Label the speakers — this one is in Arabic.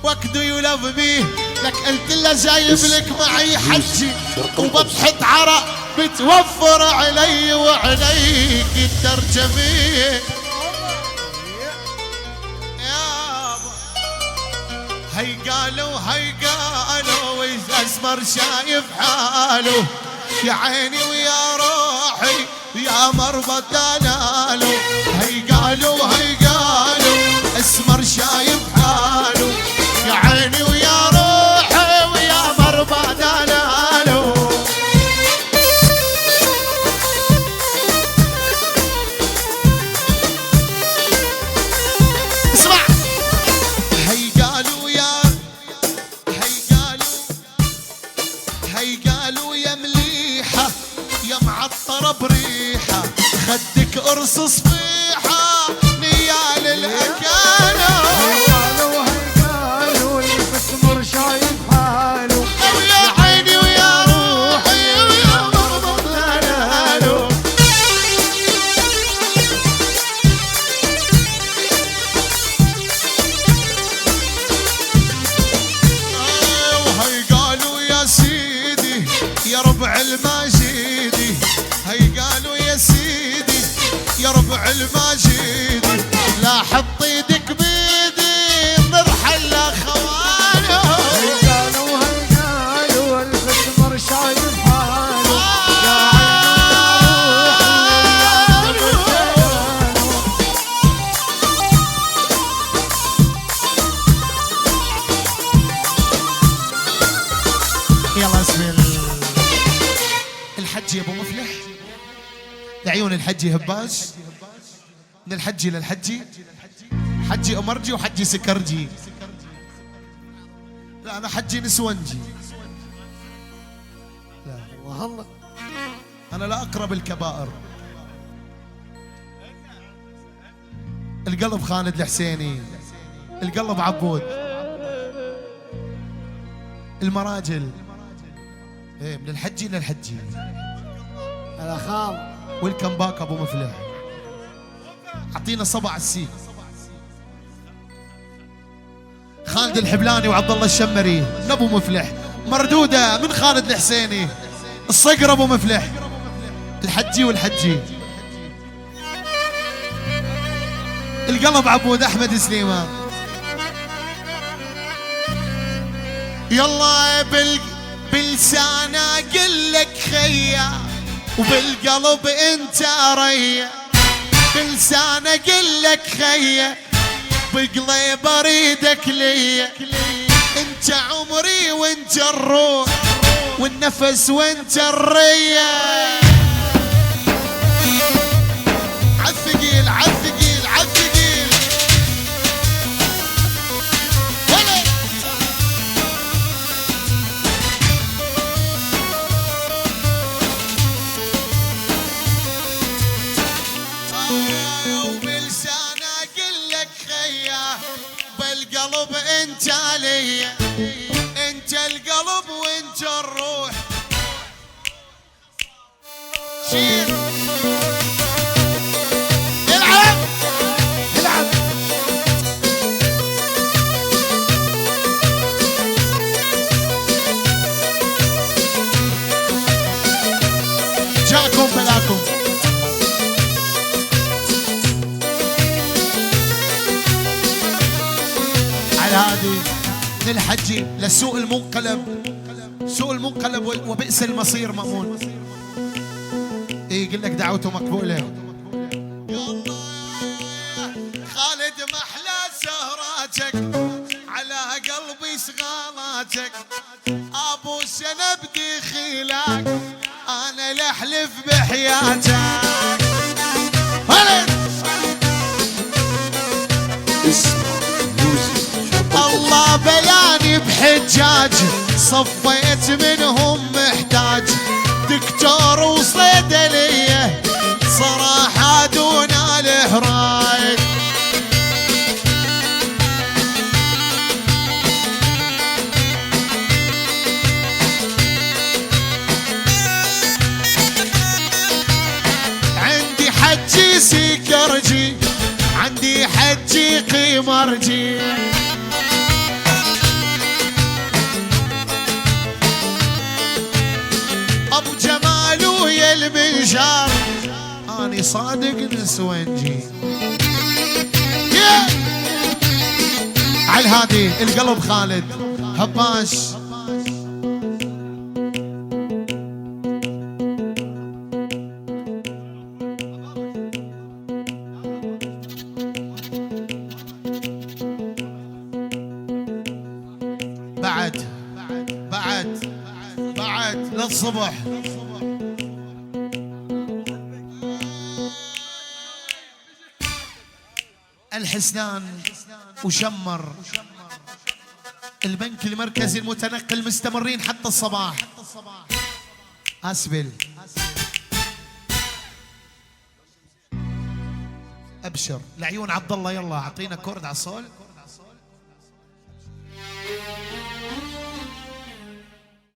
Speaker 1: What do you love me لك قلت له جايب لك معي حجي وبضحة عرق بتوفر علي وعليك الترجمة يابا. هي قالوا وإذا أسمر شايف حاله يا عيني ويا روحي يا مربى دلاله. هي قالوا أسمر شايف حاله يا عيني ويا روحي ويا مربى دلاله. اسمع هي قالوا يا مليحة يا معطرة بريحة خدك قرص صفيحة نيال الأكانة.
Speaker 2: قالوا البسمر شايف حاله
Speaker 1: ويا عيني ويا روحي ويا مربى دلاله. وهي قالوا يا سيدي يا ربع الماجيدي. هي قالوا يا سيدي يا ربع الماجيدي لا حط ايدك بيدي نرحل اخوانه.
Speaker 2: قالوا البسمر شايف حاله
Speaker 1: يلا اسمي الحج يا ابو مفلح لعيون الحجي هباش من الحجي للحجي حجي امرجي وحجي سكرجي. لا انا حجي نسونجي. لا والله انا لا اقرب الكبائر. القلب خالد الحسيني القلب عبود المراجل ايه من الحجي للحجي.
Speaker 2: هلا خال
Speaker 1: ويلكم باك ابو مفلح. اعطينا صبع السيف. خالد الحبلاني وعبد الله الشمري من ابو مفلح مردوده من خالد الحسيني الصقر ابو مفلح الحجي والحجي. القلب عبود احمد سليمان. يلا بلسانه اقول لك خيا وبالقلب انت ريا. بلسانه اقول لك خيا بقلب اريدك ليا. انت عمري وانت الروح والنفس وانت الريا. عالثقيل عالثقيل عالثقيل ولد. وبلسانه اقول لك خيا بالقلب انت ليا. انت القلب وانت الروح. شيل العب العب. جاكم بلاكم. على هذه من الحجي لسوء المنقلب. سوء المنقلب وبئس المصير مأمون. ايه يقول لك دعوته مقبولة. خالد محلى سهراتك على قلبي صغالاتك ابو سنبدي خيلاك انا لحلف بحياتك. ولد الله بلاني بحجاج صفيت منهم محتاج دكتور وصيدلية صراحة دون الإهراج. عندي حجي سكرجي عندي حجي قمرجي. اني صادق نسوانجي. على الهادي القلب خالد هباش. بعد للصبح. الحسنان وشمر البنك المركزي المتنقل مستمرين حتى الصباح. أسبل أبشر لعيون عبد الله. يلا أعطينا كورد على الصول.